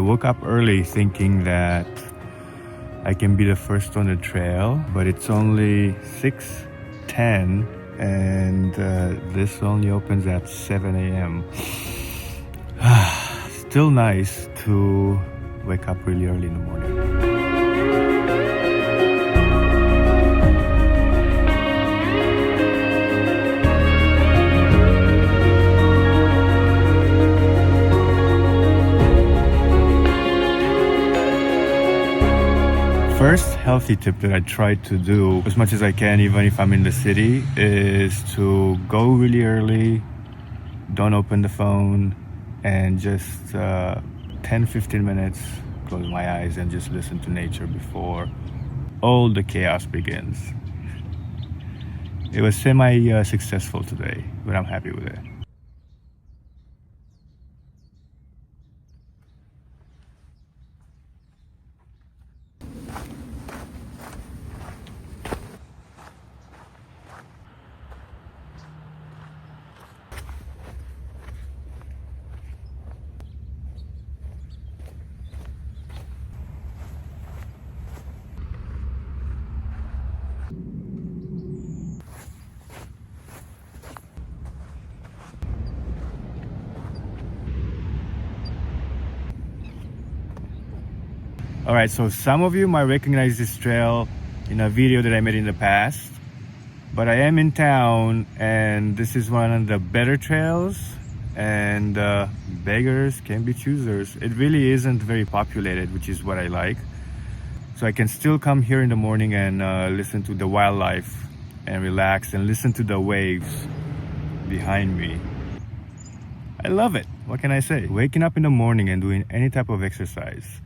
woke up early thinking that I can be the first on the trail, but it's only 6:10 and this only opens at 7 a.m. Still nice to wake up really early in the morning. First healthy tip that I try to do as much as I can, even if I'm in the city, is to go really early, don't open the phone, and just 10-15 minutes, close my eyes and just listen to nature before all the chaos begins. It was semi-successful today, but I'm happy with it. Alright, so some of you might recognize this trail in a video that I made in the past, but I am in town and this is one of the better trails, and beggars can be choosers. It really isn't very populated, which is what I like. So I can still come here in the morning and listen to the wildlife and relax and listen to the waves behind me. I love it. What can I say? Waking up in the morning and doing any type of exercise,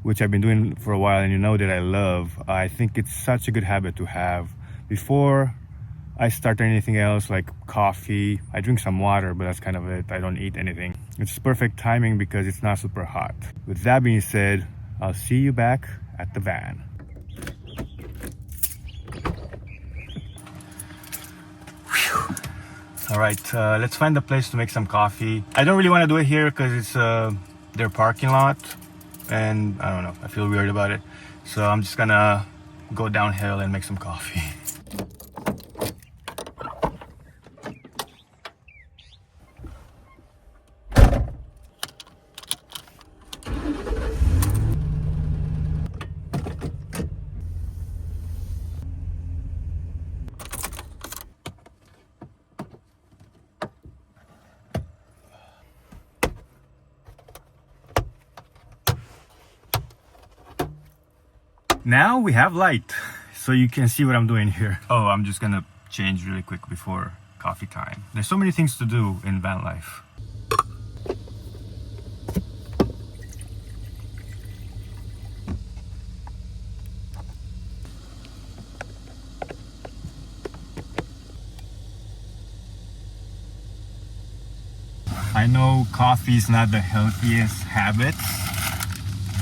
which I've been doing for a while and you know that I love. I think it's such a good habit to have before I start anything else like coffee. I drink some water, but that's kind of it. I don't eat anything. It's perfect timing because it's not super hot. With that being said, I'll see you back at the van. Whew. All right, let's find a place to make some coffee. I don't really want to do it here because it's their parking lot. And I don't know, I feel weird about it. So I'm just gonna go downhill and make some coffee. Now we have light, so you can see what I'm doing here. Oh, I'm just gonna change really quick before coffee time. There's so many things to do in van life. I know coffee is not the healthiest habit,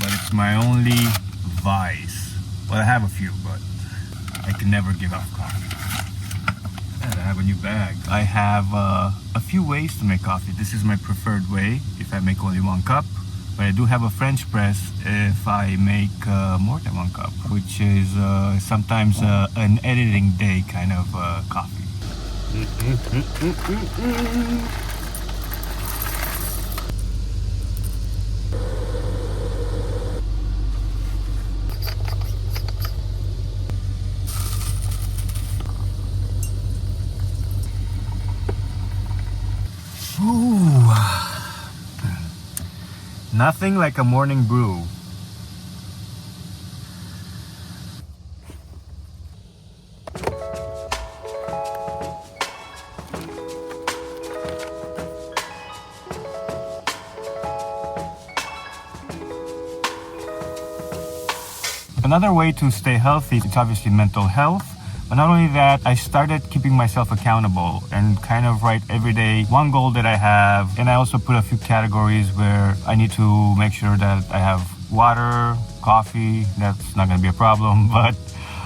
but it's my only vice. Well, I have a few, but I can never give up coffee. And I have a new bag. I have a few ways to make coffee. This is my preferred way if I make only 1 cup. But I do have a French press if I make more than 1 cup, which is sometimes an editing day kind of coffee. Ooh. Nothing like a morning brew. Another way to stay healthy is obviously mental health. But not only that, I started keeping myself accountable and kind of write every day one goal that I have. And I also put a few categories where I need to make sure that I have water, coffee. That's not going to be a problem, but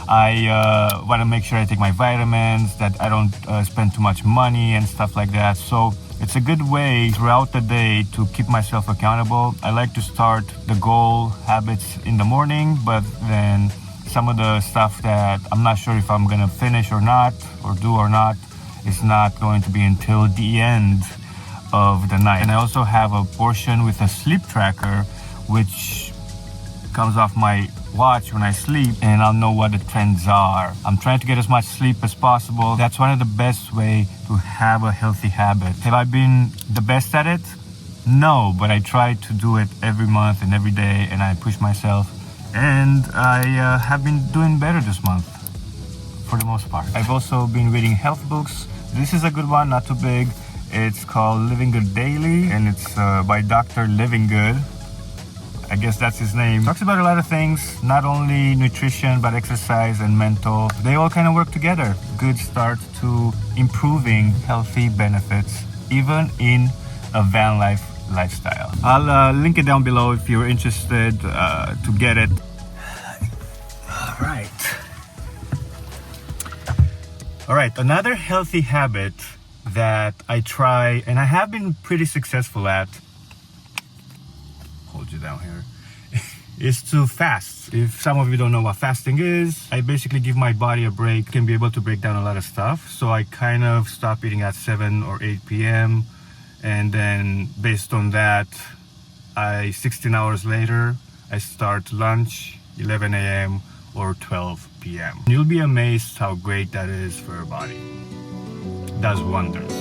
I want to make sure I take my vitamins, that I don't spend too much money and stuff like that. So It's a good way throughout the day to keep myself accountable. I like to start the goal habits in the morning, but then some of the stuff that I'm not sure if I'm gonna finish or not, or do or not, is not going to be until the end of the night. And I also have a portion with a sleep tracker, which comes off my watch when I sleep, and I'll know what the trends are. I'm trying to get as much sleep as possible. That's one of the best way to have a healthy habit. Have I been the best at it? No, but I try to do it every month and every day, and I push myself, and I have been doing better this month for the most part. I've also been reading health books. This is a good one, not too big. It's called Living Good Daily, and it's by Dr. Living Good. I guess that's his name. Talks about a lot of things, not only nutrition, but exercise and mental. They all kind of work together. Good start to improving healthy benefits, even in a van life lifestyle. I'll link it down below if you're interested to get it. All right, another healthy habit that I try, and I have been pretty successful at, hold you down here, is to fast. If some of you don't know what fasting is, I basically give my body a break. Can be able to break down a lot of stuff. So I kind of stop eating at 7 or 8 p.m. And then based on that, 16 hours later, I start lunch, 11 a.m. or 12 p.m. You'll be amazed how great that is for your body. It does wonders.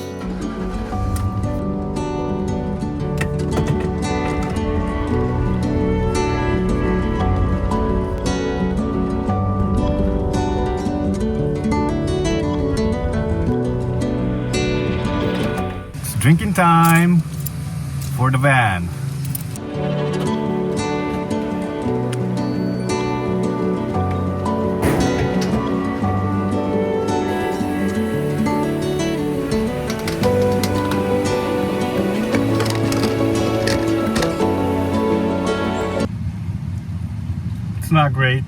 It's drinking time for the van. Not great.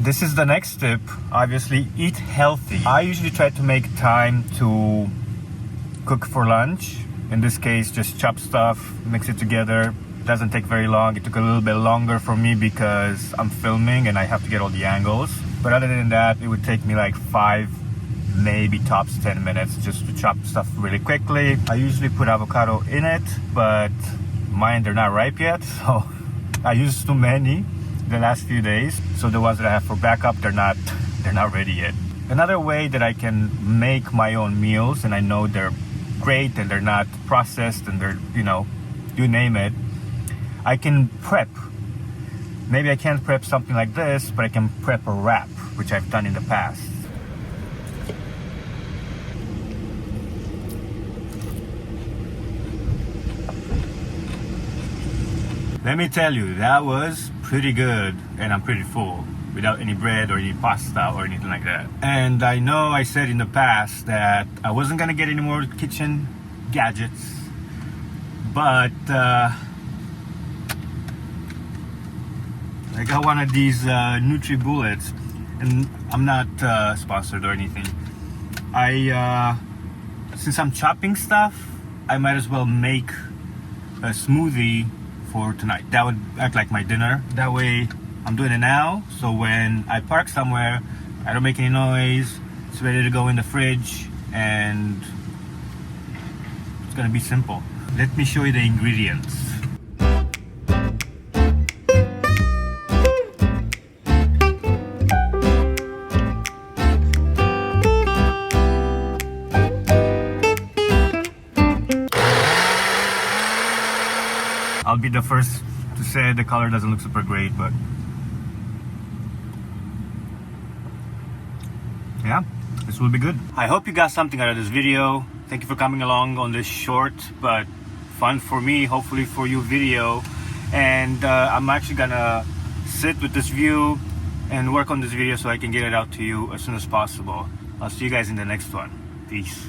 this is the next tip. Obviously, eat healthy. I usually try to make time to cook for lunch. In this case, just chop stuff, mix it together. Doesn't take very long. It took a little bit longer for me because I'm filming and I have to get all the angles. But other than that, it would take me like 5, maybe tops 10 minutes just to chop stuff really quickly. I usually put avocado in it, but mine, they're not ripe yet, so I used too many the last few days. So the ones that I have for backup, they're not ready yet. Another way that I can make my own meals, and I know they're great and they're not processed and they're, you know, you name it, I can prep. Maybe I can't prep something like this, but I can prep a wrap, which I've done in the past. Let me tell you, that was pretty good, and I'm pretty full without any bread or any pasta or anything like that. And I know I said in the past that I wasn't gonna get any more kitchen gadgets, but I got one of these NutriBullets, and I'm not sponsored or anything. Since I'm chopping stuff, I might as well make a smoothie for tonight. That would act like my dinner. That way, I'm doing it now, so when I park somewhere, I don't make any noise. It's ready to go in the fridge, and it's gonna be simple. Let me show you the ingredients. I'll be the first to say the color doesn't look super great, but yeah, this will be good. I hope you got something out of this video. Thank you for coming along on this short but fun for me, hopefully for you video. And I'm actually gonna sit with this view and work on this video so I can get it out to you as soon as possible. I'll see you guys in the next one. Peace.